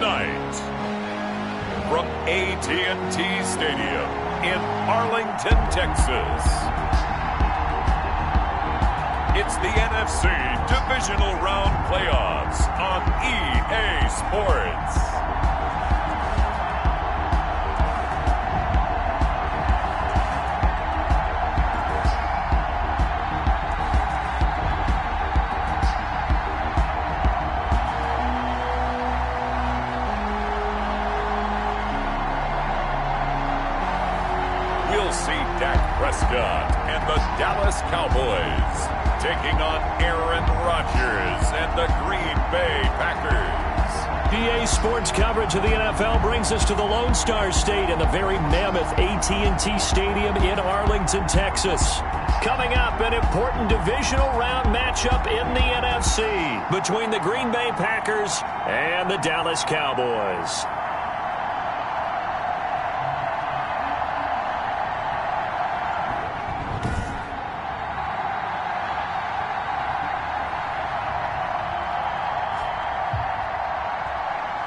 tonight, from AT&T Stadium in Arlington, Texas, it's the NFC Divisional Round Playoffs on EA Sports. Prescott and the Dallas Cowboys taking on Aaron Rodgers and the Green Bay Packers. EA Sports coverage of the NFL brings us to the Lone Star State in the very mammoth AT&T Stadium in Arlington, Texas. Coming up, an important divisional round matchup in the NFC between the Green Bay Packers and the Dallas Cowboys.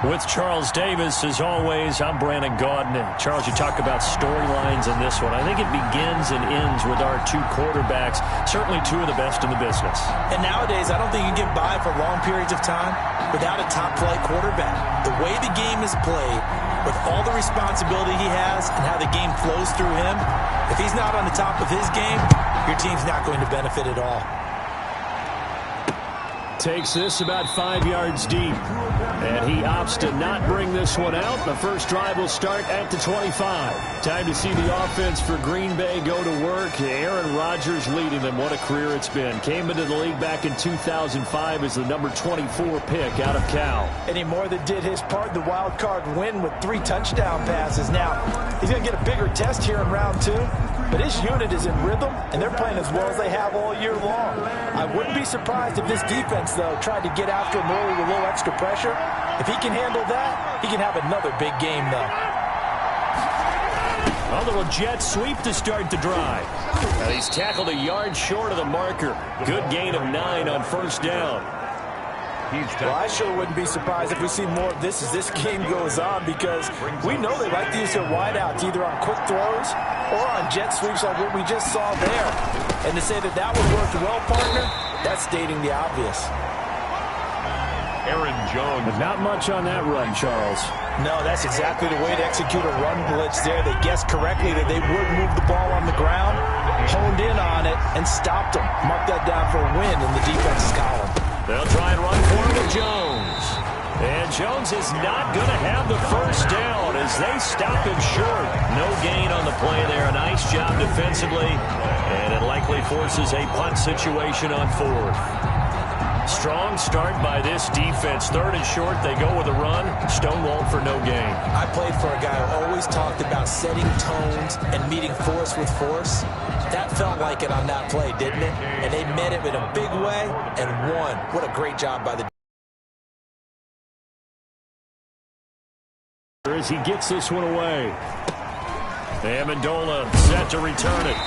With Charles Davis, as always, I'm Brandon Gaudin. Charles, you talk about storylines in this one. I think it begins and ends with our two quarterbacks, certainly two of the best in the business. And nowadays, I don't think you can get by for long periods of time without a top-flight quarterback. The way the game is played, with all the responsibility he has and how the game flows through him, if he's not on the top of his game, your team's not going to benefit at all. Takes this about 5 yards deep. And he opts to not bring this one out. The first drive will start at the 25. Time to see the offense for Green Bay go to work. Aaron Rodgers leading them. What a career it's been. Came into the league back in 2005 as the number 24 pick out of Cal. And he more than did his part in the wild card win with 3 touchdown passes. Now, he's going to get a bigger test here in round 2. But his unit is in rhythm, and they're playing as well as they have all year long. I wouldn't be surprised if this defense, though, tried to get after him early with a little extra pressure. If he can handle that, he can have another big game, though. A little jet sweep to start the drive. And he's tackled a yard short of the marker. Good gain of 9 on first down. Well, I sure wouldn't be surprised if we see more of this as this game goes on, because we know they like to use their wideouts either on quick throws or on jet sweeps like what we just saw there. And to say that that would work well, partner, that's stating the obvious. Aaron Jones. Not much on that run, Charles. No, that's exactly the way to execute a run blitz there. They guessed correctly that they would move the ball on the ground, honed in on it, and stopped them. Mark that down for a win in the defense's column. They'll try and run for it with Jones. And Jones is not going to have the first down as they stop him short. No gain on the play there. A nice job defensively. And it likely forces a punt situation on 4th. Strong start by this defense. 3rd and short, they go with a run. Stonewalled for no gain. I played for a guy who always talked about setting tones and meeting force with force. That felt like it on that play, didn't it? And they met it in a big way and won. What a great job by the as he gets this one away. Amendola set to return it.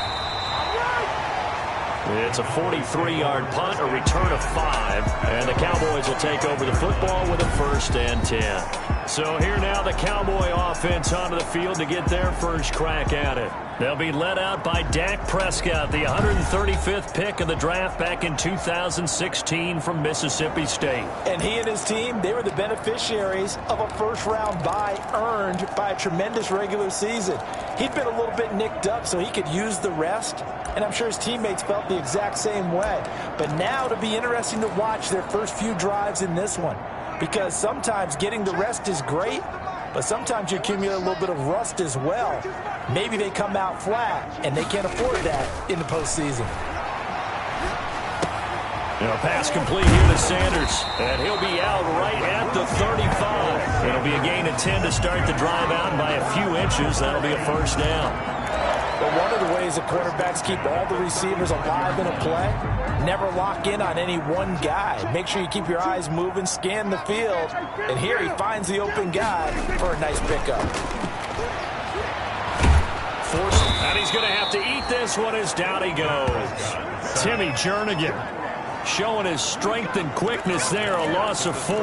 It's a 43-yard punt, a return of 5, and the Cowboys will take over the football with a 1st and 10. So here now the Cowboy offense onto the field to get their first crack at it. They'll be led out by Dak Prescott, the 135th pick of the draft back in 2016 from Mississippi State. And he and his team, they were the beneficiaries of a first-round bye earned by a tremendous regular season. He'd been a little bit nicked up, so he could use the rest. And I'm sure his teammates felt the exact same way. But now it'll be interesting to watch their first few drives in this one, because sometimes getting the rest is great, but sometimes you accumulate a little bit of rust as well. Maybe they come out flat, and they can't afford that in the postseason. And a pass complete here to Sanders, and he'll be out right at the 35. It'll be a gain of 10 to start the drive out by a few inches. That'll be a first down. But one of the ways that quarterbacks keep all the receivers alive in a play, never lock in on any one guy. Make sure you keep your eyes moving, scan the field, and here he finds the open guy for a nice pickup. And he's going to have to eat this one as down he goes. Timmy Jernigan showing his strength and quickness there, a loss of 4.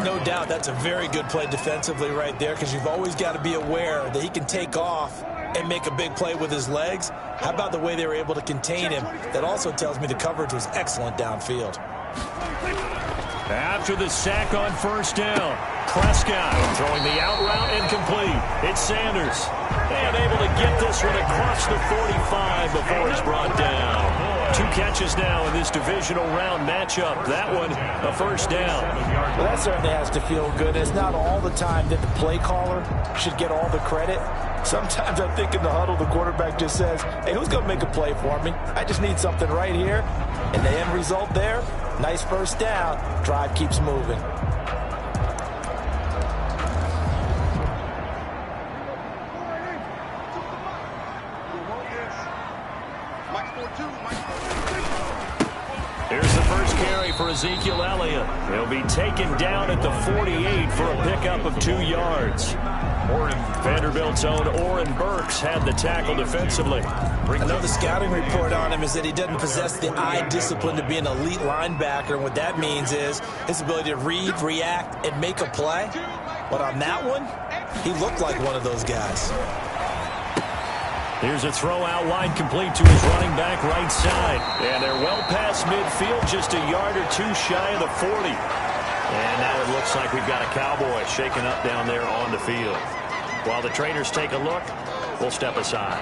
No doubt that's a very good play defensively right there, because you've always got to be aware that he can take off and make a big play with his legs. How about the way they were able to contain him? That also tells me the coverage was excellent downfield. After the sack on first down, Prescott throwing the out route incomplete. It's Sanders. And able to get this one across the 45 before he's brought down. 2 catches now in this divisional round matchup. That one, a first down. Well, that certainly has to feel good. It's not all the time that the play caller should get all the credit. Sometimes I think in the huddle, the quarterback just says, hey, who's going to make a play for me? I just need something right here. And the end result there, nice first down. Drive keeps moving. Here's the first carry for Ezekiel Elliott. He'll be taken down at the 48 for a pickup of 2 yards. Vanderbilt's own Oren Burks had the tackle defensively. I know the scouting report on him is that he doesn't possess the eye discipline to be an elite linebacker. And what that means is his ability to read, react, and make a play. But on that one, he looked like one of those guys. Here's a throw out wide, complete to his running back right side. And they're well past midfield, just a yard or 2 shy of the 40. And now it looks like we've got a Cowboy shaken up down there on the field. While the traders take a look, we'll step aside.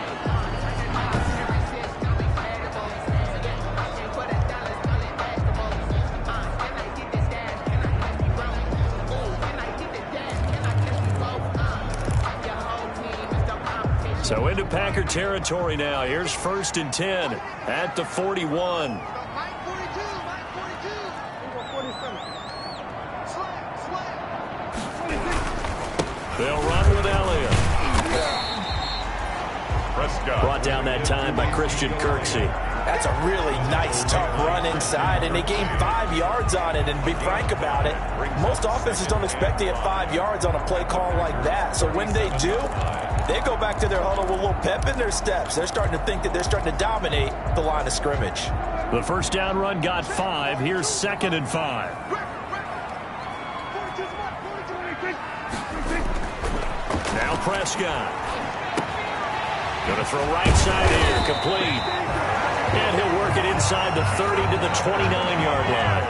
So into Packer territory now. Here's 1st and 10 at the 41. They'll run with Elliott. Prescott. Brought down that time by Christian Kirksey. That's a really nice, tough run inside, and they gained 5 yards on it. And be frank about it, most offenses don't expect to get 5 yards on a play call like that. So when they do, they go back to their huddle with a little pep in their steps. They're starting to think that they're starting to dominate the line of scrimmage. The first down run got 5. Here's 2nd and 5. Now Prescott. Going to throw right side here, complete. And he'll work it inside the 30 to the 29-yard line.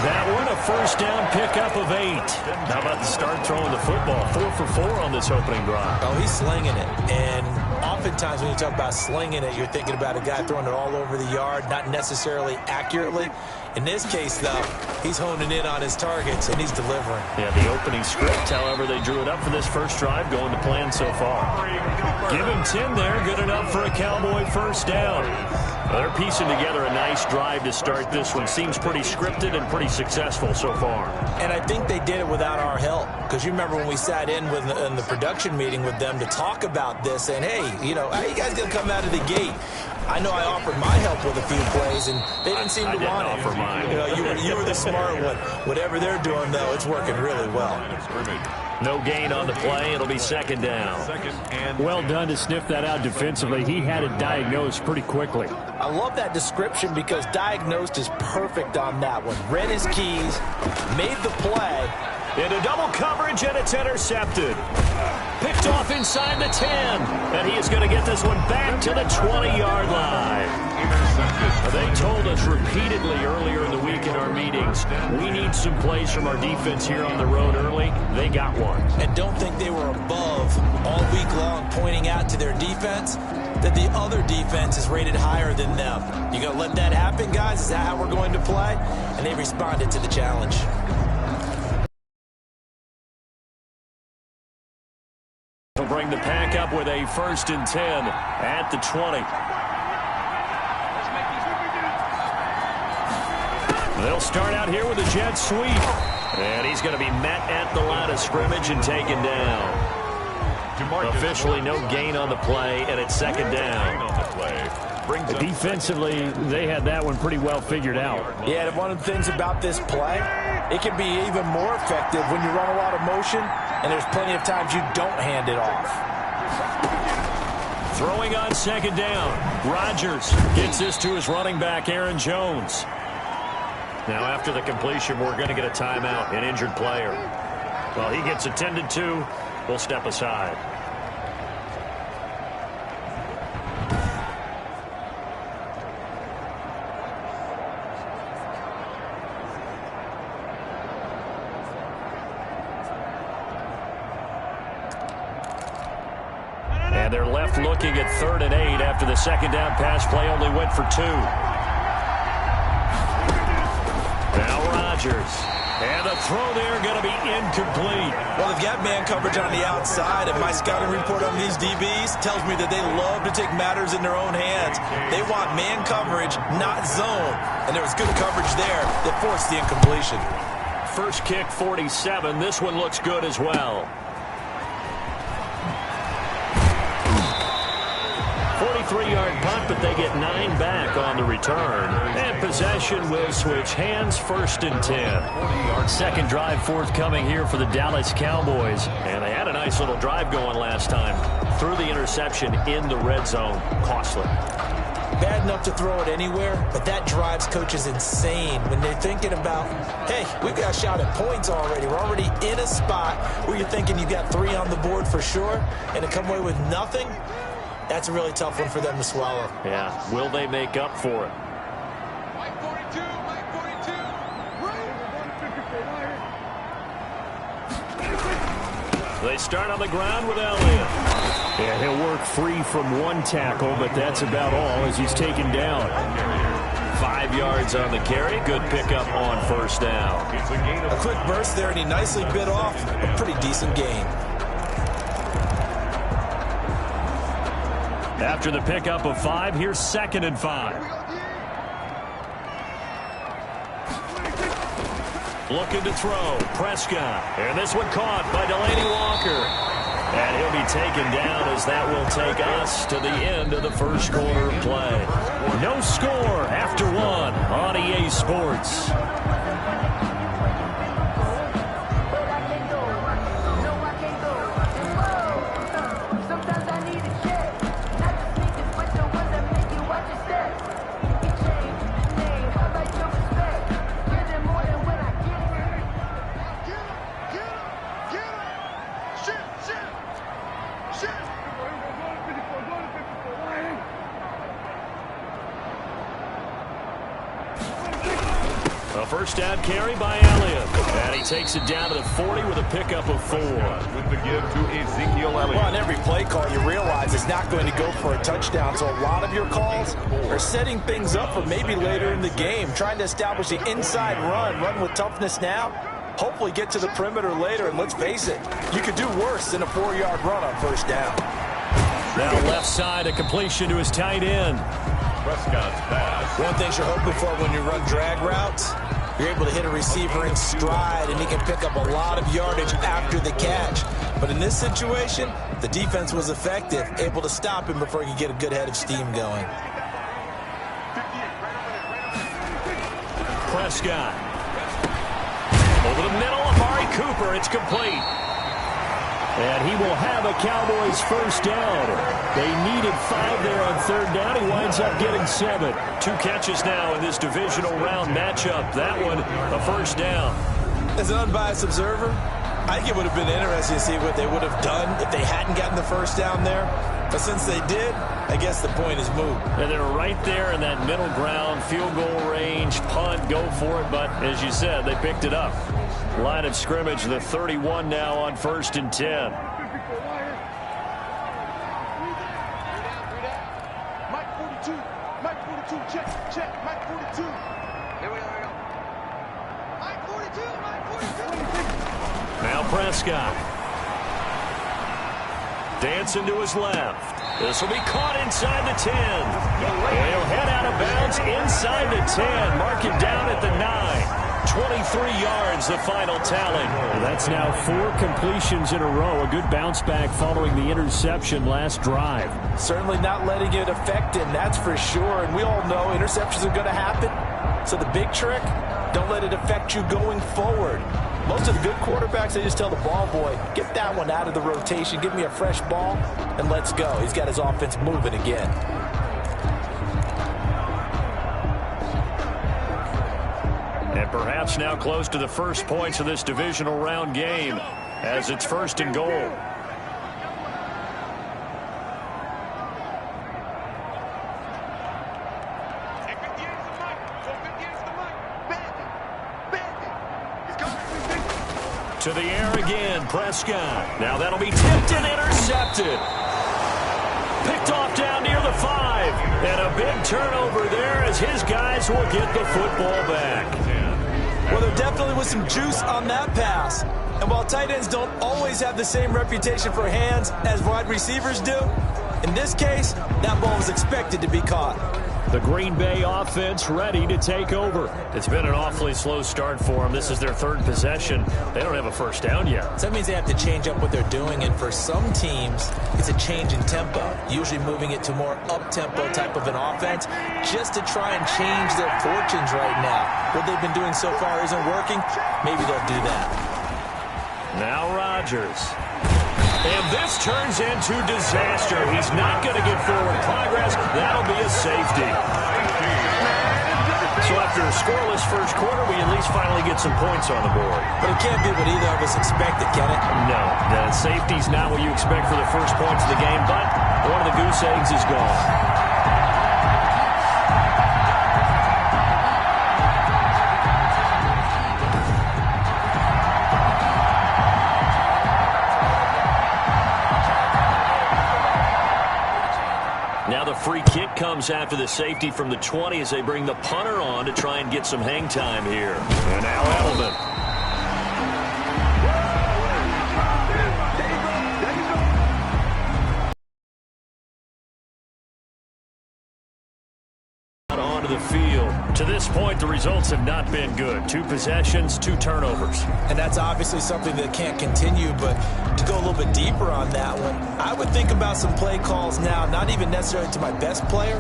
That one, a first down pickup of 8. How about the start throwing the football? 4 for 4 on this opening drive. Oh, he's slinging it. And oftentimes when you talk about slinging it, you're thinking about a guy throwing it all over the yard, not necessarily accurately. In this case, though, he's honing in on his targets, and he's delivering. Yeah, the opening script, however, they drew it up for this first drive, going to plan so far. Give him 10 there, good enough for a Cowboy first down. Well, they're piecing together a nice drive to start this one. Seems pretty scripted and pretty successful so far. And I think they did it without our help. Because you remember when we sat in the production meeting with them to talk about this, and hey, you know, how you guys going to come out of the gate? I know I offered my help with a few plays, and they didn't seem to want it. I didn't offer mine. You know, you were the smart one. Whatever they're doing, though, it's working really well. No gain on the play. It'll be 2nd down. Well done to sniff that out defensively. He had it diagnosed pretty quickly. I love that description because diagnosed is perfect on that one. Read his keys, made the play. Into double coverage, and it's intercepted. Picked off inside the 10. And he is going to get this one back to the 20-yard line. They told us repeatedly earlier in the week in our meetings, we need some plays from our defense here on the road early. They got one. And don't think they were above all week long pointing out to their defense that the other defense is rated higher than them. You going to let that happen, guys? Is that how we're going to play? And they responded to the challenge. He'll bring the pack up with a 1st and 10 at the 20. They'll start out here with a jet sweep. And he's going to be met at the line of scrimmage and taken down. Officially no gain on the play, and it's 2nd down. Defensively, they had that one pretty well figured out. Yeah, and one of the things about this play, it can be even more effective when you run a lot of motion, and there's plenty of times you don't hand it off. Throwing on 2nd down. Rodgers gets this to his running back, Aaron Jones. Now, after the completion, we're going to get a timeout, an injured player. Well, he gets attended to. We'll step aside. And they're left looking at 3rd and 8 after the second down pass play only went for 2. Now Rodgers. And the throw there going to be incomplete. Well, they've got man coverage on the outside, and my scouting report on these DBs tells me that they love to take matters in their own hands. They want man coverage, not zone. And there was good coverage there that forced the incompletion. First kick, 47. This one looks good as well. 43-yard punt, but they get 9 back on the return. And possession will switch hands, 1st and 10. Second drive forthcoming here for the Dallas Cowboys. And they had a nice little drive going last time. Threw the interception in the red zone. Costly. Bad enough to throw it anywhere, but that drives coaches insane when they're thinking about, hey, we've got a shot at points already. We're already in a spot where you're thinking you've got 3 on the board for sure, and to come away with nothing, that's a really tough one for them to swallow. Yeah, will they make up for it? Mike 42, Mike 42. They start on the ground with Elliott. Yeah, he'll work free from 1 tackle, but that's about all as he's taken down. 5 yards on the carry. Good pickup on 1st down. A quick burst there, and he nicely bit off a pretty decent gain. After the pickup of 5, here's 2nd and 5. Looking to throw. Prescott. And this one caught by Delaney Walker. And he'll be taken down as that will take us to the end of the first quarter of play. No score after 1 on EA Sports. A first down carry by Elliott. And he takes it down to the 40 with a pickup of 4. With the give to Ezekiel Elliott. Well, on every play call, you realize it's not going to go for a touchdown. So a lot of your calls are setting things up for maybe later in the game, trying to establish the inside run with toughness now. Hopefully get to the perimeter later, and let's face it, you could do worse than a 4-yard run on 1st down. Now left side, a completion to his tight end. Prescott's pass. One thing you're hoping for when you run drag routes, you're able to hit a receiver in stride, and he can pick up a lot of yardage after the catch. But in this situation, the defense was effective, able to stop him before he could get a good head of steam going. Prescott. Over the middle, Amari Cooper. It's complete. And he will have a Cowboys first down. They needed 5 there on 3rd down. He winds up getting 7. 2 catches now in this divisional round matchup. That one, a first down. As an unbiased observer, I think it would have been interesting to see what they would have done if they hadn't gotten the first down there. But since they did, I guess the point is moot. And they're right there in that middle ground, field goal range, punt, go for it. But as you said, they picked it up. Line of scrimmage, the 31 now on 1st and 10. Mike 42, Mike 42, check, Mike 42. Here we go. Mike 42, Mike 42. Now Prescott. Dancing to his left. This will be caught inside the 10. He'll head out of bounds inside the 10. Mark it down at the 9. 23 yards, the final tally. That's now 4 completions in a row. A good bounce back following the interception last drive. Certainly not letting it affect him, that's for sure. And we all know interceptions are going to happen. So the big trick, don't let it affect you going forward. Most of the good quarterbacks, they just tell the ball boy, get that one out of the rotation, give me a fresh ball, and let's go. He's got his offense moving again. And perhaps now close to the first points of this divisional round game as it's 1st and goal. To the air again, Prescott. Now that'll be tipped and intercepted. Picked off down near the 5. And a big turnover there as his guys will get the football back. Well, there definitely was some juice on that pass. And while tight ends don't always have the same reputation for hands as wide receivers do, in this case, that ball was expected to be caught. The Green Bay offense ready to take over. It's been an awfully slow start for them. This is their 3rd possession. They don't have a first down yet. So that means they have to change up what they're doing, and for some teams, it's a change in tempo, usually moving it to more up-tempo type of an offense just to try and change their fortunes right now. What they've been doing so far isn't working. Maybe they'll do that. Now Rodgers. And this turns into disaster. He's not going to get forward progress. That'll be a safety. So after a scoreless first quarter, we at least finally get some points on the board. But it can't be what either of us expected, can it? No, the safety's not what you expect for the first points of the game, but one of the goose eggs is gone. Now the free kick comes after the safety from the 20 as they bring the punter on to try and get some hang time here. And now Edelman. Onto the field. To this point, the results have not been good. 2 possessions, 2 turnovers. And that's obviously something that can't continue, but to go a little bit deeper on that one, I would think about some play calls now, not even necessarily to my best player,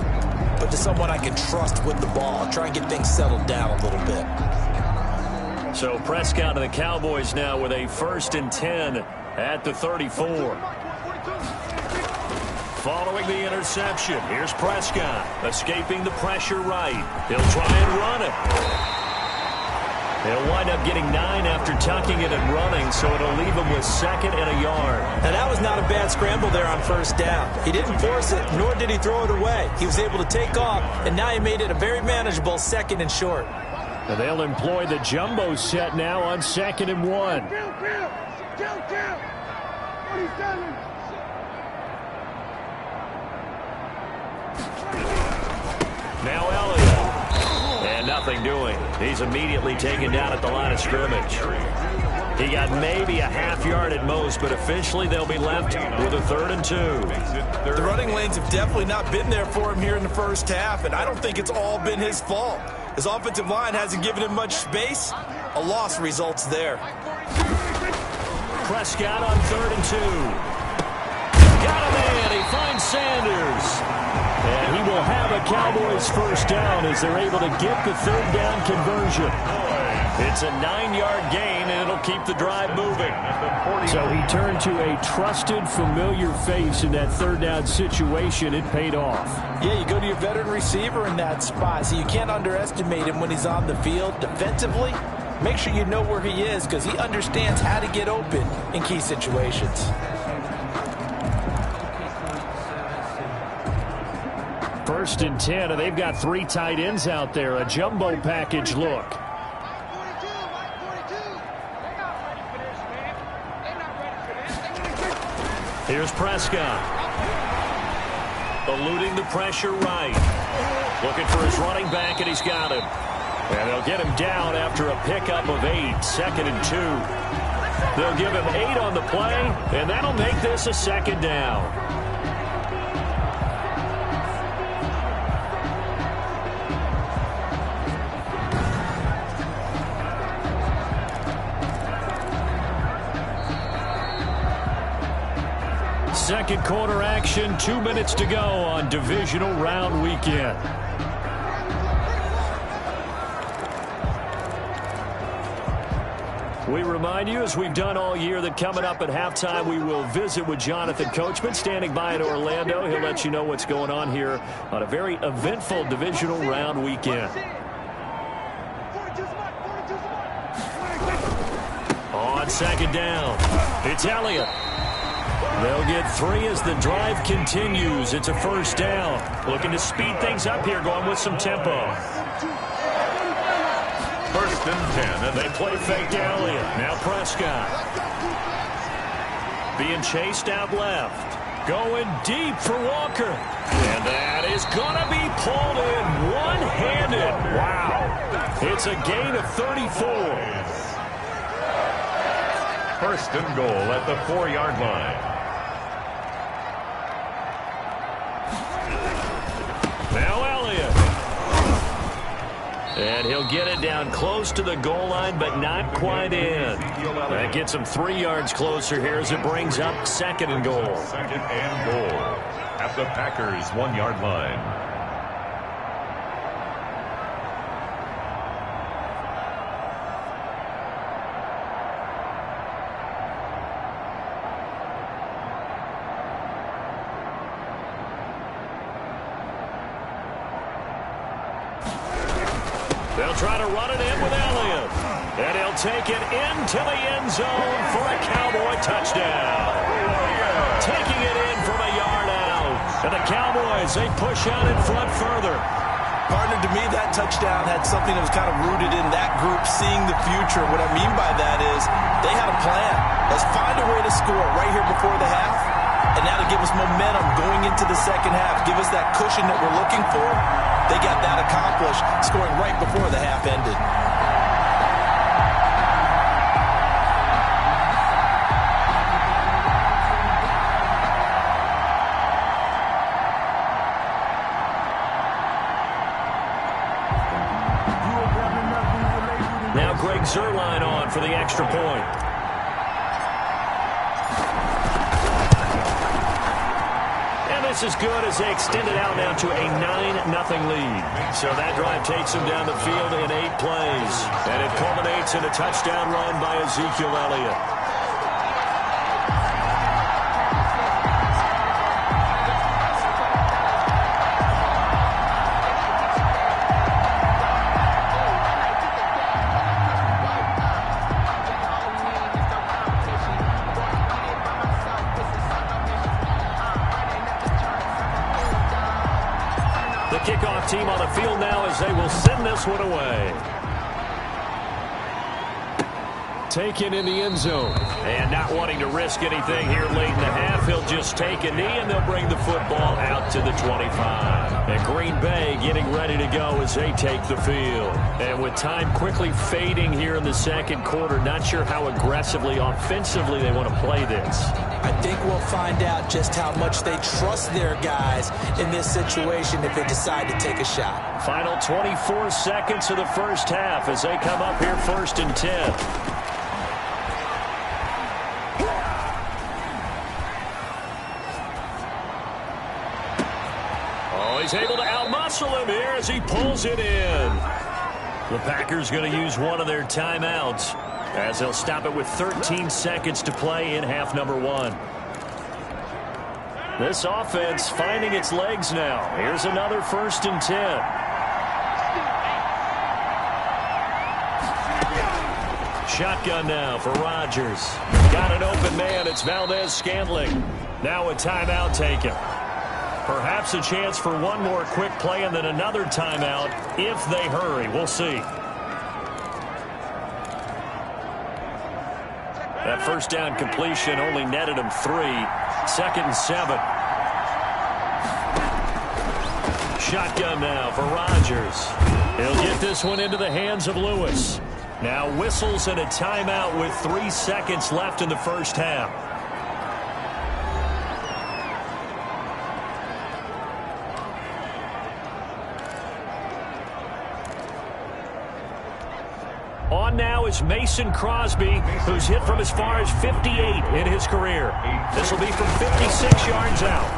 but to someone I can trust with the ball. Try and get things settled down a little bit. So Prescott and the Cowboys now with a 1st and 10 at the 34. Following the interception, here's Prescott, escaping the pressure right. He'll try and run it. He'll wind up getting 9 after tucking it and running, so it'll leave him with 2nd and a yard. Now, that was not a bad scramble there on 1st down. He didn't force it, nor did he throw it away. He was able to take off, and now he made it a very manageable 2nd and short. And they'll employ the jumbo set now on 2nd and 1. Now Elliott. And nothing doing. He's immediately taken down at the line of scrimmage. He got maybe a half yard at most, but officially they'll be left with a 3rd and 2. The running lanes have definitely not been there for him here in the 1st half, and I don't think it's all been his fault. His offensive line hasn't given him much space. A loss results there. Prescott on 3rd and 2. Got a man. He finds Sanders. And he will have a Cowboys 1st down as they're able to get the 3rd down conversion. It's a 9-yard gain, and it'll keep the drive moving. So he turned to a trusted, familiar face in that 3rd down situation. It paid off. Yeah, you go to your veteran receiver in that spot, so you can't underestimate him when he's on the field defensively. Make sure you know where he is because he understands how to get open in key situations. 1st and 10, and they've got 3 tight ends out there. A jumbo package look. Here's Prescott. Eluding the pressure right. Looking for his running back, and he's got him. And they'll get him down after a pickup of 8, 2nd and 2. They'll give him 8 on the play, and that'll make this a 2nd down. Second quarter action, 2 minutes to go on divisional round weekend. We remind you, as we've done all year, that coming up at halftime, we will visit with Jonathan Coachman, standing by in Orlando. He'll let you know what's going on here on a very eventful divisional round weekend. second down. It's Elliott. They'll get 3 as the drive continues. It's a first down. Looking to speed things up here, going with some tempo. First and 10. And they play fake to Elliott. Now Prescott. Being chased out left. Going deep for Walker. And that is going to be pulled in one-handed. Wow. It's a gain of 34. First and goal at the 4-yard line. Now Elliott. And he'll get it down close to the goal line, but not quite in. That gets him 3 yards closer here as it brings up second and goal. Second and goal at the Packers' 1-yard line. They'll try to run it in with Elliott. And he'll take it into the end zone for a Cowboy touchdown. Taking it in from a yard out. And the Cowboys, they push out in front further. Partner, to me, that touchdown had something that was kind of rooted in that group seeing the future. What I mean by that is they had a plan. Let's find a way to score right here before the half. And now to give us momentum going into the second half. Give us that cushion that we're looking for. They got that accomplished, scoring right before the half ended. Now Greg Zuerlein on for the extra point. This is good as they extend it out now to a 9-0 lead. So that drive takes them down the field in 8 plays. And it culminates in a touchdown run by Ezekiel Elliott. Kickoff team on the field now as they will send this one away. Taken in the end zone. And not wanting to risk anything here late in the half, he'll just take a knee and they'll bring the football out to the 25. And Green Bay getting ready to go as they take the field. And with time quickly fading here in the second quarter, not sure how aggressively, offensively they want to play this. I think we'll find out just how much they trust their guys in this situation if they decide to take a shot. Final 24 seconds of the first half as they come up here first and 10. He's able to outmuscle him here as he pulls it in. The Packers going to use one of their timeouts as they'll stop it with 13 seconds to play in half number 1. This offense finding its legs now. Here's another first and 10. Shotgun now for Rodgers. Got an open man. It's Valdez-Scantling. Now a timeout taken. Perhaps a chance for one more quick play and then another timeout if they hurry. We'll see. That first down completion only netted him 3. 2nd and 7. Shotgun now for Rodgers. He'll get this one into the hands of Lewis. Now whistles and a timeout with 3 seconds left in the first half. On now is Mason Crosby, who's hit from as far as 58 in his career. This will be from 56 yards out.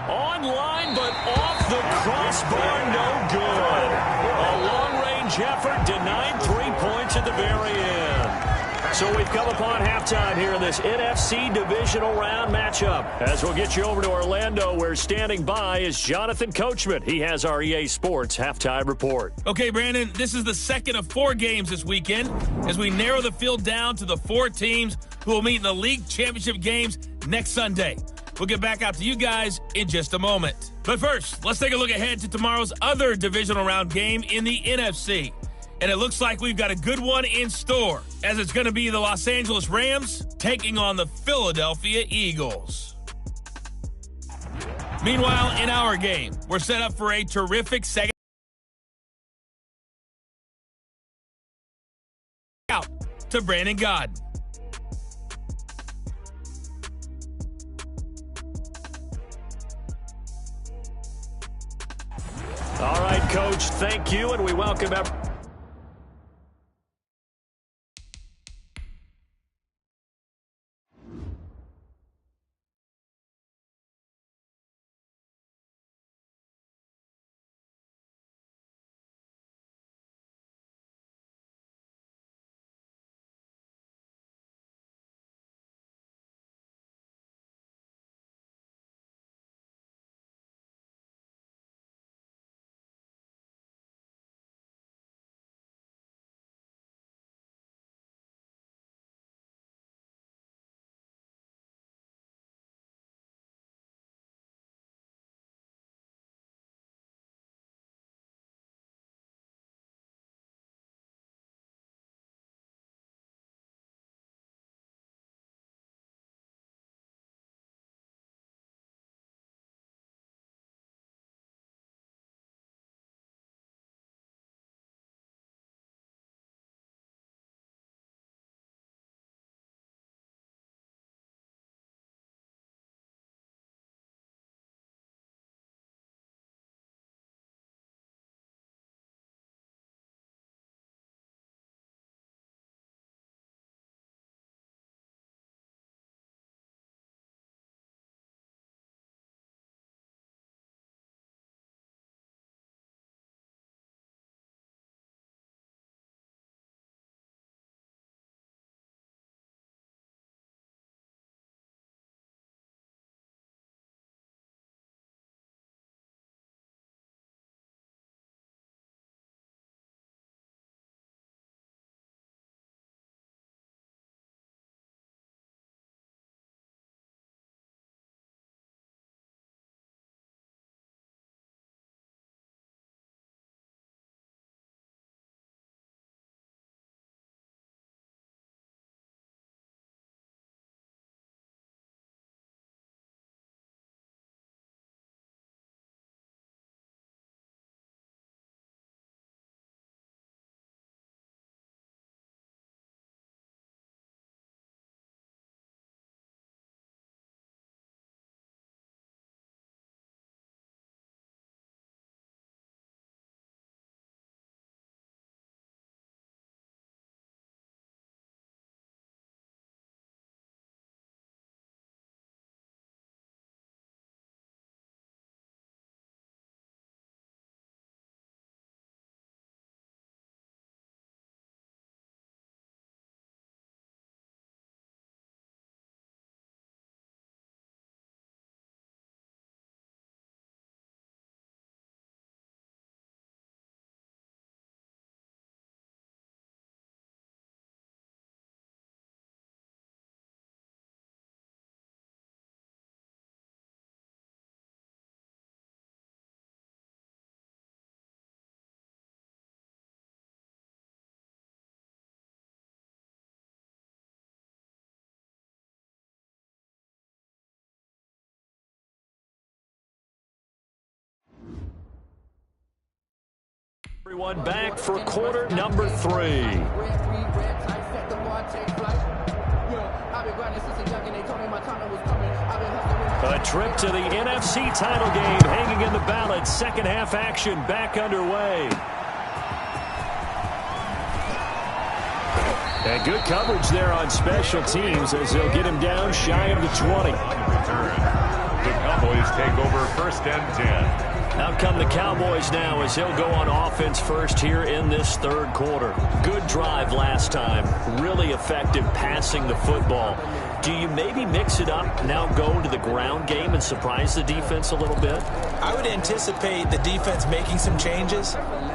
On-line, but off the crossbar, no good. A long-range effort denied 3 points at the very end. So we've come upon halftime here in this NFC Divisional Round matchup. As we'll get you over to Orlando, where standing by is Jonathan Coachman. He has our EA Sports halftime report. Okay, Brandon, this is the second of 4 games this weekend as we narrow the field down to the 4 teams who will meet in the league championship games next Sunday. We'll get back out to you guys in just a moment. But first, let's take a look ahead to tomorrow's other divisional round game in the NFC. And it looks like we've got a good one in store, as it's going to be the Los Angeles Rams taking on the Philadelphia Eagles. Meanwhile, in our game, we're set up for a terrific second out to Brandon Godden. All right, Coach, thank you, and we welcome everyone. Everyone back for quarter number 3. A trip to the NFC title game hanging in the balance. Second half action back underway. And good coverage there on special teams as they'll get him down shy of the 20. The Cowboys take over 1st and 10. Out come the Cowboys now as he'll go on offense first here in this third quarter. Good drive last time. Really effective passing the football. Do you maybe mix it up, now go to the ground game and surprise the defense a little bit? I would anticipate the defense making some changes,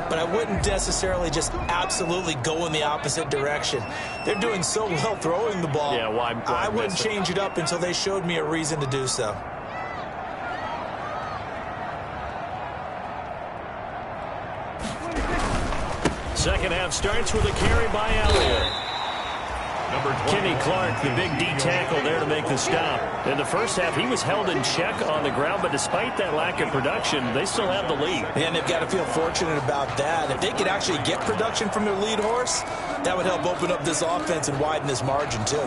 but I wouldn't necessarily just absolutely go in the opposite direction. They're doing so well throwing the ball. Yeah, why I wouldn't change it up until they showed me a reason to do so. Second half starts with a carry by Elliott. Kenny Clark, the big D tackle there to make the stop. In the first half, he was held in check on the ground, but despite that lack of production, they still have the lead. And they've got to feel fortunate about that. If they could actually get production from their lead horse, that would help open up this offense and widen this margin, too.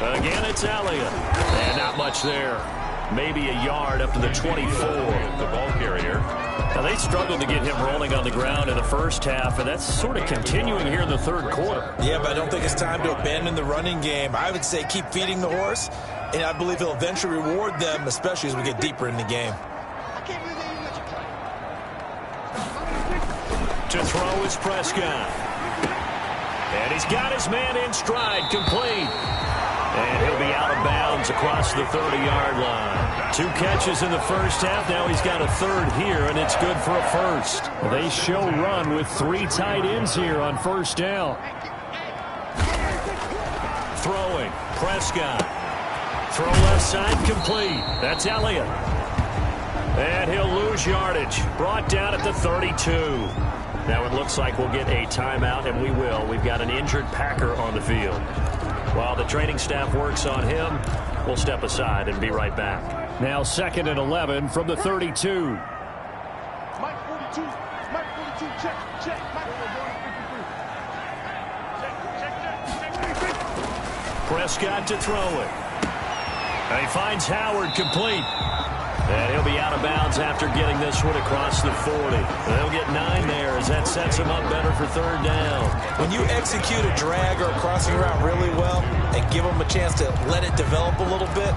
Again, it's Elliott. And not much there. Maybe a yard up to the 24. The ball carrier. Now, they struggled to get him rolling on the ground in the first half, and that's sort of continuing here in the third quarter. Yeah, but I don't think it's time to abandon the running game. I would say keep feeding the horse, and I believe he'll eventually reward them, especially as we get deeper in the game. To throw is Prescott. And he's got his man in stride, complete. And he'll be out of bounds across the 30-yard line. 2 catches in the first half. Now he's got a third here, and it's good for a first. They show run with 3 tight ends here on first down. Throwing, Prescott. Throw left side, complete. That's Elliott. And he'll lose yardage. Brought down at the 32. Now it looks like we'll get a timeout, and we will. We've got an injured Packer on the field. While the training staff works on him, we'll step aside and be right back. Now 2nd and 11 from the 32. Mike 42. Mike 42. Check. Check. Mike 43. Check. Prescott to throw it. And he finds Howard complete. And he'll be out of bounds after getting this one across the 40. They'll get 9 there as that sets him up better for third down. When you execute a drag or a crossing route really well and give them a chance to let it develop a little bit,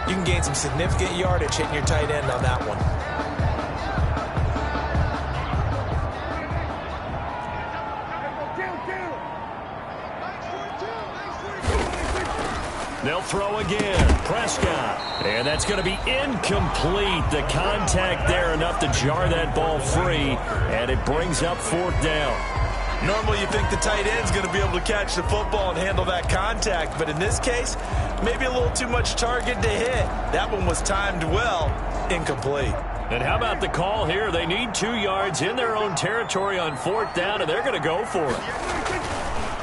you can gain some significant yardage hitting your tight end on that one. They'll throw again. Prescott. And that's going to be incomplete. The contact there enough to jar that ball free. And it brings up 4th down. Normally you think the tight end's going to be able to catch the football and handle that contact. But in this case, maybe a little too much target to hit. That one was timed well. Incomplete. And how about the call here? They need 2 yards in their own territory on 4th down, and they're going to go for it.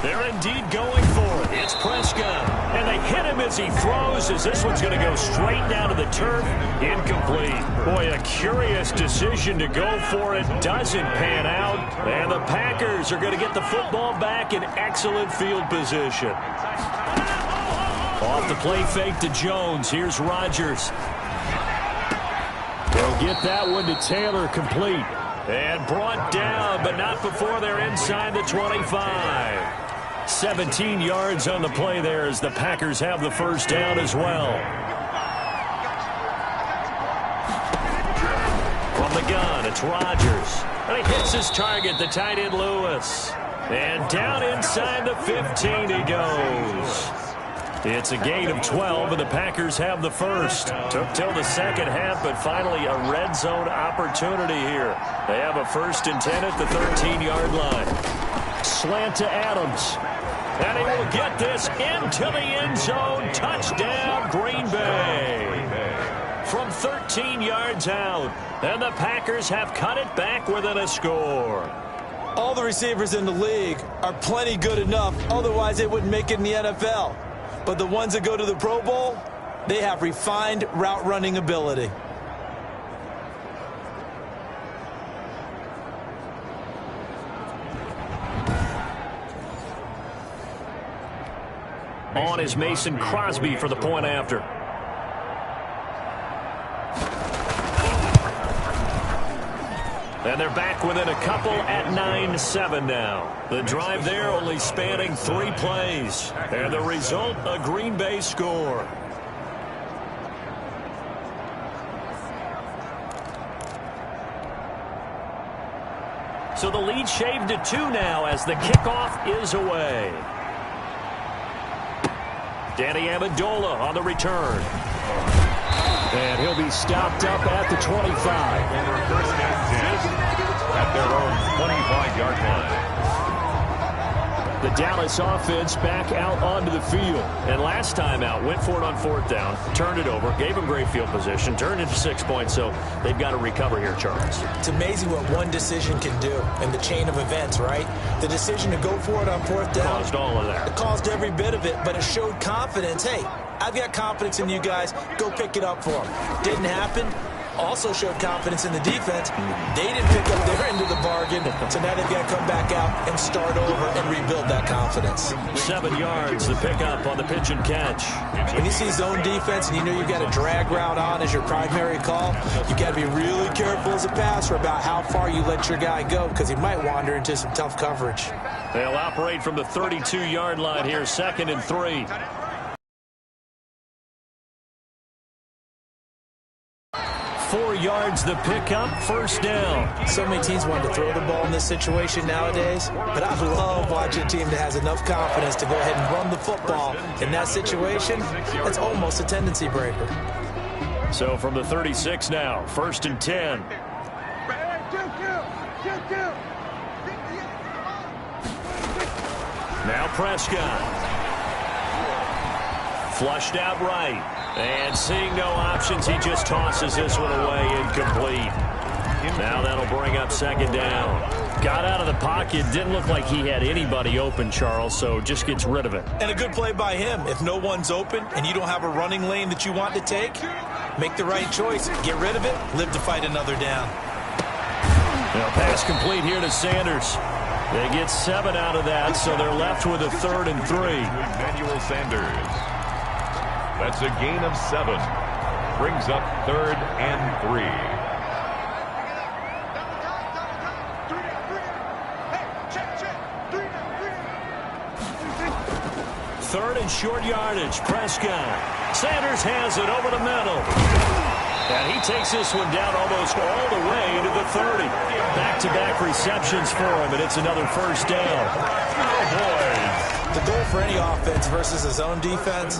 They're indeed going for it. It's Prescott. And they hit him as he throws, as this one's going to go straight down to the turf. Incomplete. Boy, a curious decision to go for it. Doesn't pan out. And the Packers are going to get the football back in excellent field position. Off the play fake to Jones. Here's Rodgers. They'll get that one to Taylor, complete. And brought down, but not before they're inside the 25. 17 yards on the play there as the Packers have the first down as well. From the gun, it's Rodgers. And he hits his target, the tight end Lewis. And down inside the 15 he goes. It's a gain of 12, and the Packers have the first. Took till the second half, but finally a red zone opportunity here. They have a 1st and 10 at the 13-yard line. Slant to Adams. And he will get this into the end zone. Touchdown, Green Bay. From 13 yards out. And the Packers have cut it back within a score. All the receivers in the league are plenty good enough. Otherwise, they wouldn't make it in the NFL. But the ones that go to the Pro Bowl, they have refined route running ability. On is Mason Crosby for the point after. And they're back within a couple at 9-7 now. The drive there only spanning 3 plays. And the result, a Green Bay score. So the lead shaved to 2 now as the kickoff is away. Danny Amendola on the return. And he'll be stopped up at the 25. First and 10 at their own 25-yard line. The Dallas offense back out onto the field. And last time out, went for it on 4th down, turned it over, gave them great field position, turned into 6 points, so they've got to recover here, Charles. It's amazing what one decision can do in the chain of events, right? The decision to go for it on 4th down. Caused all of that. It caused every bit of it, but it showed confidence. Hey, I've got confidence in you guys. Go pick it up for them. Didn't happen. Also showed confidence in the defense. They didn't pick up their end of the bargain, so now they've got to come back out and start over and rebuild that confidence. 7 yards, the pickup on the pitch and catch. When you see zone defense and you know you've got a drag route on as your primary call, you've got to be really careful as a passer about how far you let your guy go because he might wander into some tough coverage. They'll operate from the 32-yard line here, 2nd and 3. Four yards the pickup, 1st down. So many teams want to throw the ball in this situation nowadays, but I love watching a team that has enough confidence to go ahead and run the football. In that situation, that's almost a tendency breaker. So from the 36 now, 1st and 10. Now Prescott. Flushed out right. And seeing no options, he just tosses this one away, incomplete. Now that'll bring up 2nd down. Got out of the pocket, didn't look like he had anybody open, Charles, so just gets rid of it. And a good play by him. If no one's open and you don't have a running lane that you want to take, make the right choice. Get rid of it, live to fight another down. Now pass complete here to Sanders. They get 7 out of that, so they're left with a 3rd and 3. Emmanuel Sanders. That's a gain of 7. Brings up 3rd and 3. Third and short yardage. Prescott. Sanders has it over the middle. And he takes this one down almost all the way to the 30. Back-to-back receptions for him, and it's another 1st down. Cowboys. The goal for any offense versus a zone defense,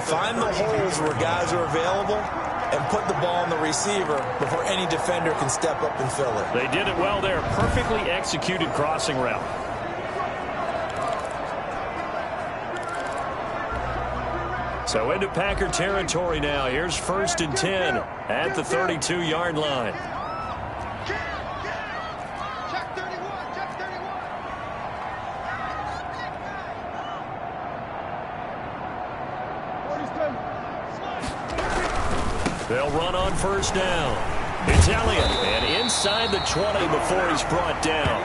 find the holes where guys are available and put the ball on the receiver before any defender can step up and fill it. They did it well there. Perfectly executed crossing route. So into Packer territory now. Here's 1st and 10 at the 32-yard line. They'll run on 1st down. It's Elliott, and inside the 20 before he's brought down.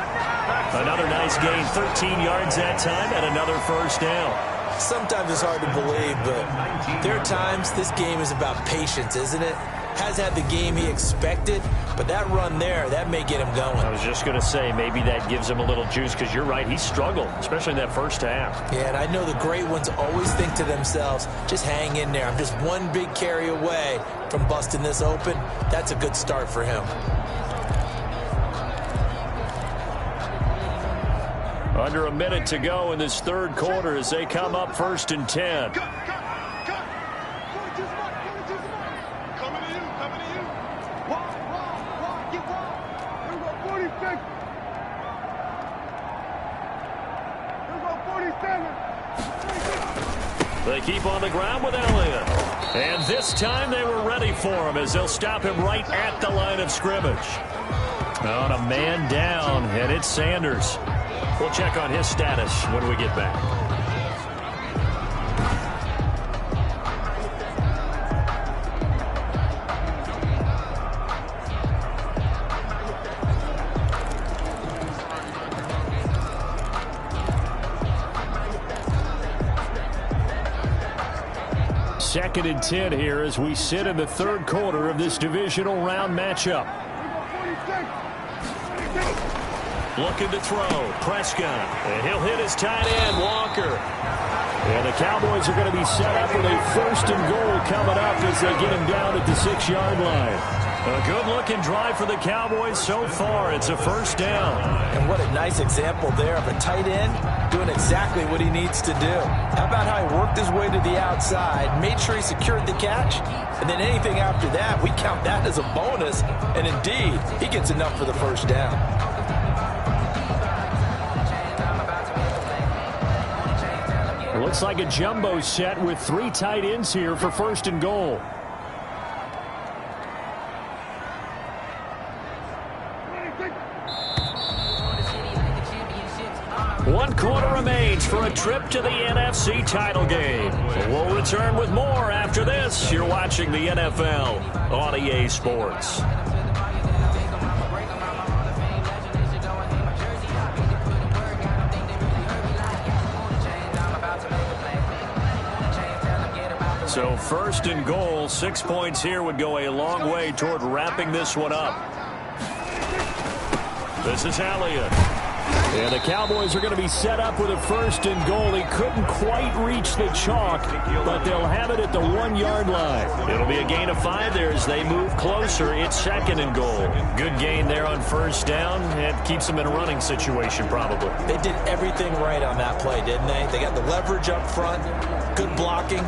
Another nice gain, 13 yards that time, and another 1st down. Sometimes it's hard to believe, but there are times this game is about patience, isn't it? Has had the game he expected, but that run there, that may get him going. I was just going to say, maybe that gives him a little juice, because you're right, he struggled, especially in that 1st half. Yeah, and I know the great ones always think to themselves, just hang in there. I'm just one big carry away from busting this open. That's a good start for him. Under a minute to go in this 3rd quarter as they come up 1st and 10. They keep on the ground with Elliott. And this time they were ready for him as they'll stop him right at the line of scrimmage. On a man down, and it's Sanders. We'll check on his status when we get back. Second and 10 here as we sit in the 3rd quarter of this divisional round matchup. Looking to throw. Prescott. And he'll hit his tight end, Walker. And the Cowboys are going to be set up with a 1st and goal coming up as they get him down at the 6-yard line. A good-looking drive for the Cowboys so far. It's a 1st down. And what a nice example there of a tight end doing exactly what he needs to do. How about how he worked his way to the outside, made sure he secured the catch, and then anything after that, we count that as a bonus. And indeed, he gets enough for the 1st down. It looks like a jumbo set with 3 tight ends here for 1st and goal. One quarter remains for a trip to the NFC title game. We'll return with more after this. You're watching the NFL on EA Sports. So 1st and goal, 6 points here would go a long way toward wrapping this one up. This is Elliott. And the Cowboys are going to be set up with a 1st and goal. He couldn't quite reach the chalk, but they'll have it at the 1-yard line. It'll be a gain of 5 there as they move closer. It's 2nd and goal. Good gain there on 1st down. It keeps them in a running situation probably. They did everything right on that play, didn't they? They got the leverage up front, good blocking,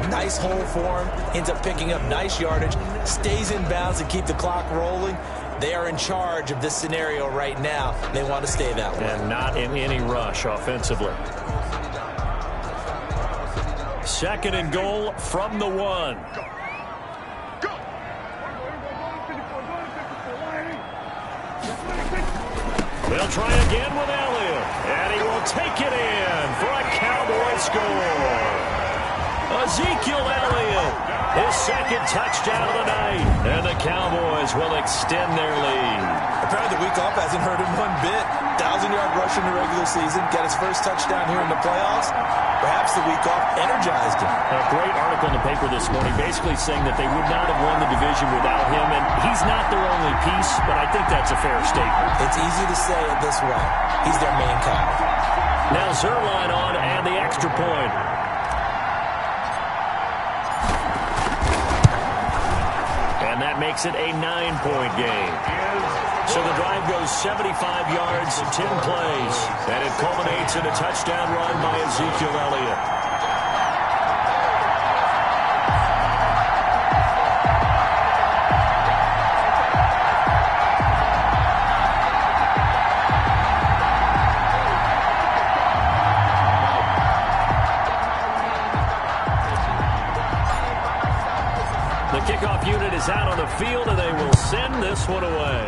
nice hole for him, ends up picking up nice yardage, stays in bounds and keep the clock rolling. They are in charge of this scenario right now. They want to stay that way. And not in any rush offensively. 2nd and goal from the 1. They'll try again with Elliott. And he will take it in for a Cowboy score. Ezekiel Elliott, his 2nd touchdown of the night. And the Cowboys will extend their lead. Apparently the week off hasn't hurt him one bit. 1,000-yard rush in the regular season. Got his 1st touchdown here in the playoffs. Perhaps the week off energized him. A great article in the paper this morning basically saying that they would not have won the division without him. And he's not their only piece, but I think that's a fair statement. It's easy to say it this way. He's their main guy. Now Zerline on and the extra point. And that makes it a 9-point game. So the drive goes 75 yards, 10 plays, and it culminates in a touchdown run by Ezekiel Elliott. The kickoff unit is out on the field, and they will send this one away.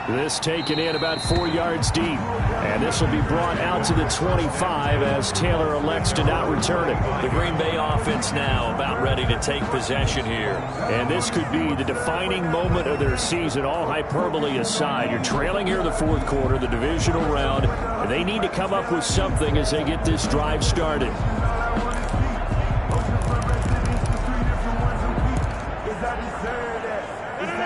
This taken in about 4 yards deep. And this will be brought out to the 25 as Taylor elects to not return it. The Green Bay offense now about ready to take possession here. And this could be the defining moment of their season, all hyperbole aside. You're trailing here in the 4th quarter, the divisional round, and they need to come up with something as they get this drive started.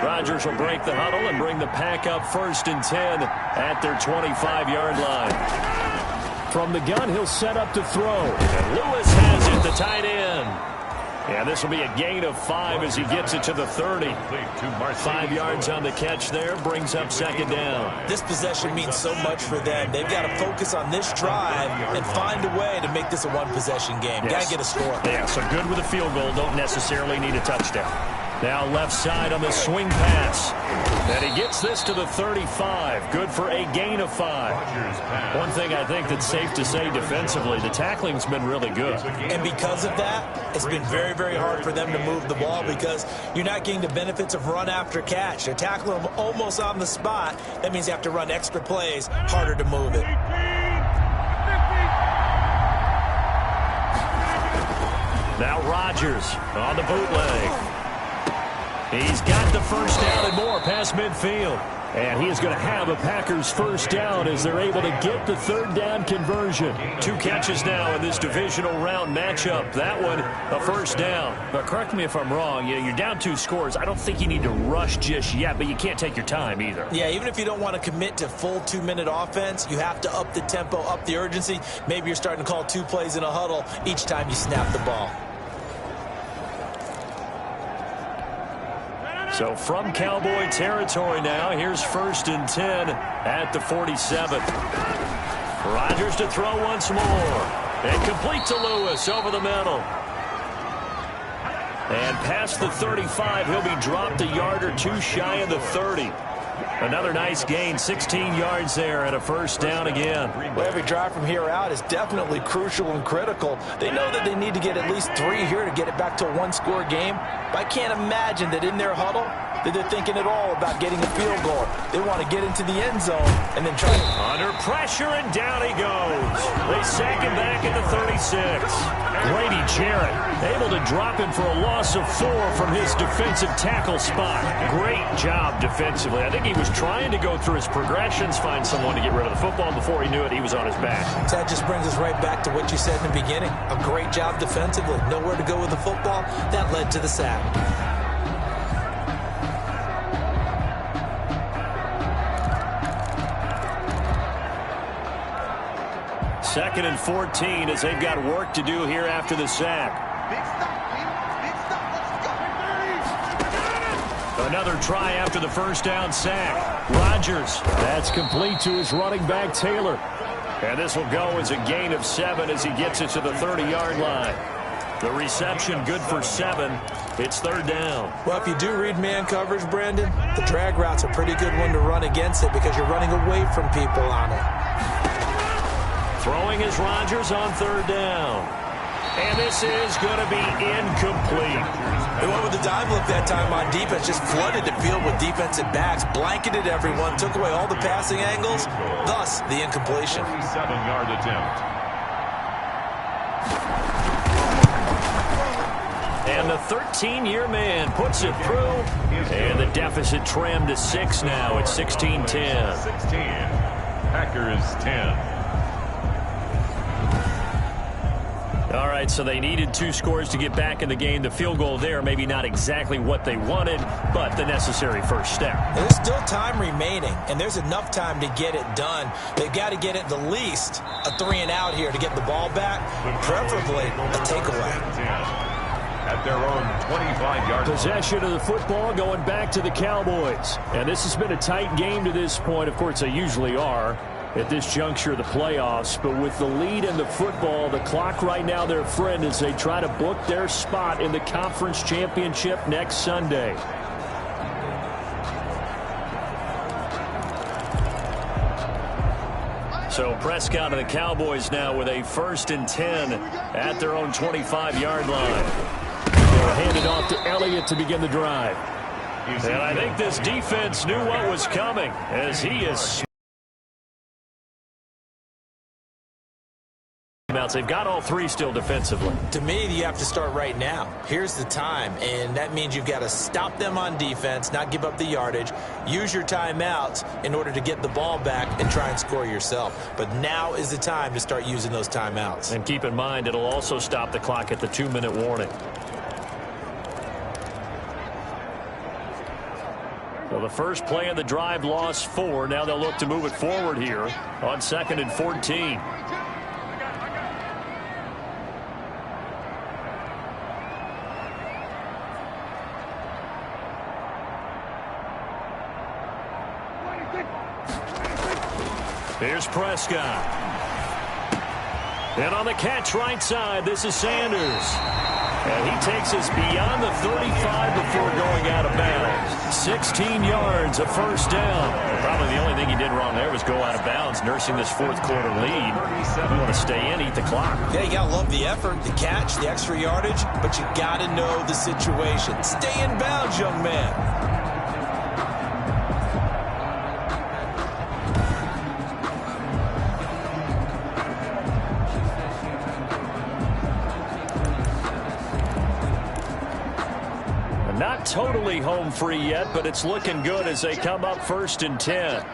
Rodgers will break the huddle and bring the pack up 1st and 10 at their 25-yard line. From the gun, he'll set up to throw. And Lewis has it, the tight end. And this will be a gain of 5 as he gets it to the 30. 5 yards on the catch there, brings up 2nd down. This possession means so much for them. They've got to focus on this drive and find a way to make this a one-possession game. Yes. Got to get a score. Yeah, so good with a field goal. Don't necessarily need a touchdown. Now left side on the swing pass. And he gets this to the 35. Good for a gain of 5. One thing I think that's safe to say defensively, the tackling's been really good. And because of that, it's been very, very hard for them to move the ball because you're not getting the benefits of run after catch. They're tackling them almost on the spot. That means you have to run extra plays, harder to move it. Now Rodgers on the bootleg. He's got the 1st down and more past midfield. And he is going to have a Packers first down as they're able to get the third down conversion. 2 catches now in this divisional round matchup. That one, a first down. But correct me if I'm wrong. You're down 2 scores. I don't think you need to rush just yet, but you can't take your time either. Yeah, even if you don't want to commit to full 2-minute offense, you have to up the tempo, up the urgency. Maybe you're starting to call 2 plays in a huddle each time you snap the ball. So from Cowboy territory now, here's 1st and 10 at the 47. Rodgers to throw once more. And complete to Lewis over the middle. And past the 35, he'll be dropped a yard or 2 shy of the 30. Another nice gain, 16 yards there, and a first down again. Well, every drive from here out is definitely crucial and critical. They know that they need to get at least 3 here to get it back to a 1-score game. But I can't imagine that in their huddle that they're thinking at all about getting a field goal. They want to get into the end zone and then try. Under pressure, and down he goes. They sack him back at the 36. Grady Jarrett able to drop him for a loss of 4 from his defensive tackle spot. Great job defensively. I think he was trying to go through his progressions, find someone to get rid of the football. Before he knew it, he was on his back. So that just brings us right back to what you said in the beginning. A great job defensively. Nowhere to go with the football. That led to the sack. Second and 14 as they've got work to do here after the sack. Big stop, Big stop. Let's go. Another try after the first down sack. Rodgers. That's complete to his running back, Taylor. And this will go as a gain of 7 as he gets it to the 30-yard line. The reception good for 7. It's 3rd down. Well, if you do read man coverage, Brandon, the drag route's a pretty good one to run against it because you're running away from people on it. Throwing is Rodgers on 3rd down. And this is going to be incomplete. They went with the dive look that time on defense, just flooded the field with defensive backs, blanketed everyone, took away all the passing angles, thus the incompletion. 7-yard attempt. And the 13-year man puts it through. And the deficit trimmed to 6 now. It's 16-10. 16. Packers 10. All right, so they needed 2 scores to get back in the game. The field goal there, maybe not exactly what they wanted, but the necessary first step. And there's still time remaining, and there's enough time to get it done. They've got to get at the least a 3-and-out here to get the ball back, preferably a takeaway. At their own 25-yard line. Possession of the football going back to the Cowboys. And this has been a tight game to this point. Of course, they usually are at this juncture of the playoffs. But with the lead in the football, the clock right now their friend as they try to book their spot in the conference championship next Sunday. So Prescott and the Cowboys now with a 1st and 10 at their own 25-yard line. They'll hand it off to Elliott to begin the drive. And I think this defense knew what was coming as he is. They've got all 3 still defensively. To me, you have to start right now. Here's the time, and that means you've got to stop them on defense, not give up the yardage, use your timeouts in order to get the ball back and try and score yourself. But now is the time to start using those timeouts. And keep in mind, it'll also stop the clock at the 2-minute warning. Well, the first play of the drive lost 4. Now they'll look to move it forward here on 2nd and 14. Here's Prescott. And on the catch right side, this is Sanders. And he takes us beyond the 35 before going out of bounds. 16 yards, a first down. Probably the only thing he did wrong there was go out of bounds, nursing this 4th quarter lead. You want to stay in, eat the clock. Yeah, you got to love the effort, the catch, the extra yardage, but you got to know the situation. Stay in bounds, young man. Not totally home free yet, but it's looking good as they come up 1st and 10.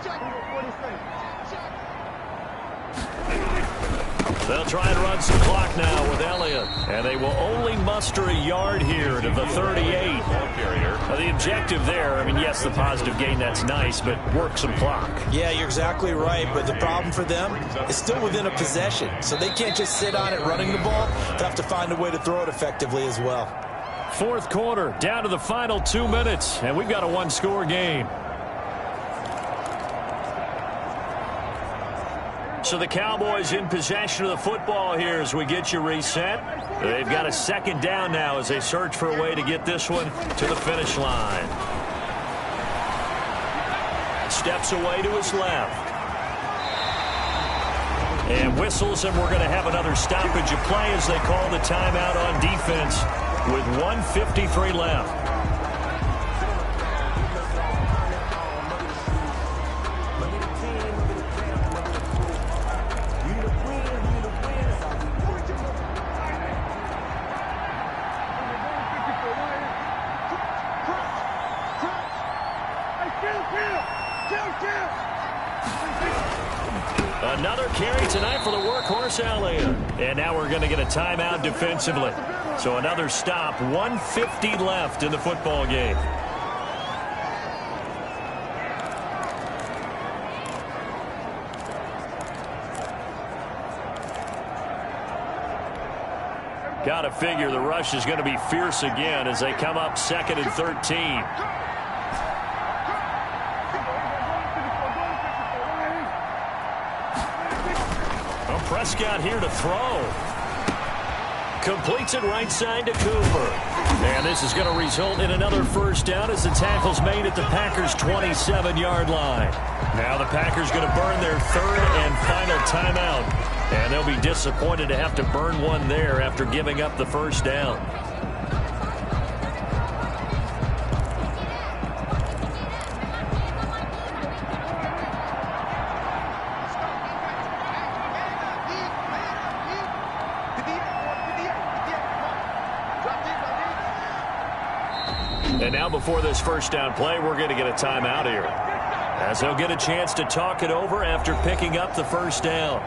They'll try and run some clock now with Elliott. And they will only muster a yard here to the 38. Now, the objective there, I mean, yes, the positive gain, that's nice, but work some clock. Yeah, you're exactly right. But the problem for them is still within a possession. So they can't just sit on it running the ball. They have to find a way to throw it effectively as well. 4th quarter, down to the final 2 minutes, and we've got a one-score game. So the Cowboys in possession of the football here as we get you reset. They've got a 2nd down now as they search for a way to get this one to the finish line. Steps away to his left. And whistles, and we're going to have another stoppage of play as they call the timeout on defense with 1:53 left. Another carry tonight for the workhorse Elliott. And now we're going to get a timeout defensively. So another stop, 1:50 left in the football game. Got to figure the rush is going to be fierce again as they come up 2nd and 13. Prescott here to throw. Completes it right side to Cooper. And this is going to result in another 1st down as the tackle's made at the Packers' 27-yard line. Now the Packers going to burn their 3rd and final timeout. And they'll be disappointed to have to burn one there after giving up the 1st down. And now before this 1st down play, we're going to get a timeout here, as they'll get a chance to talk it over after picking up the 1st down.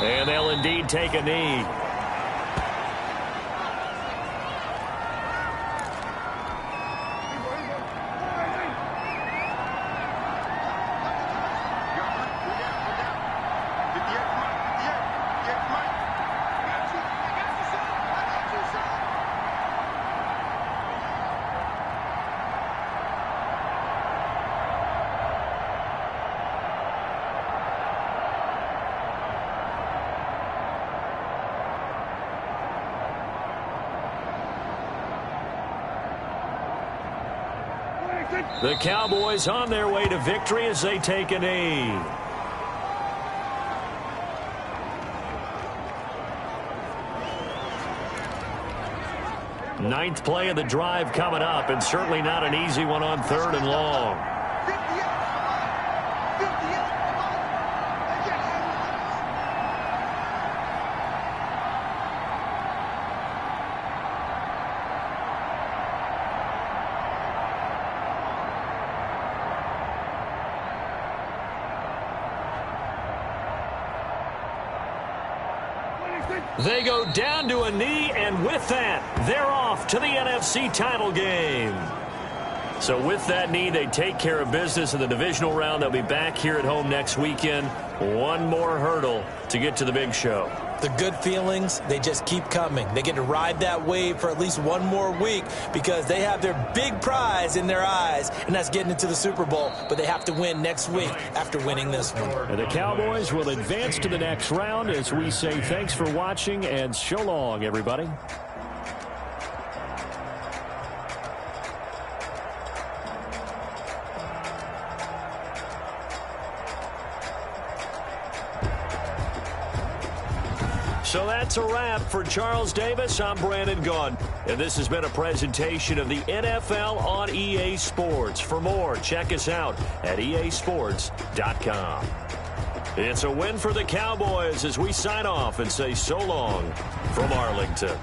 And they'll indeed take a knee. The Cowboys on their way to victory as they take a knee. Ninth play of the drive coming up, and certainly not an easy one on 3rd and long. They go down to a knee, and with that, they're off to the NFC title game. So with that knee, they take care of business in the divisional round. They'll be back here at home next weekend. One more hurdle to get to the big show. The good feelings, they just keep coming. They get to ride that wave for at least one more week because they have their big prize in their eyes, and that's getting into the Super Bowl. But they have to win next week after winning this one. And the Cowboys will advance to the next round as we say thanks for watching and so long, everybody. So that's a wrap. For Charles Davis, I'm Brandon Gaudin. And this has been a presentation of the NFL on EA Sports. For more, check us out at easports.com. It's a win for the Cowboys as we sign off and say so long from Arlington.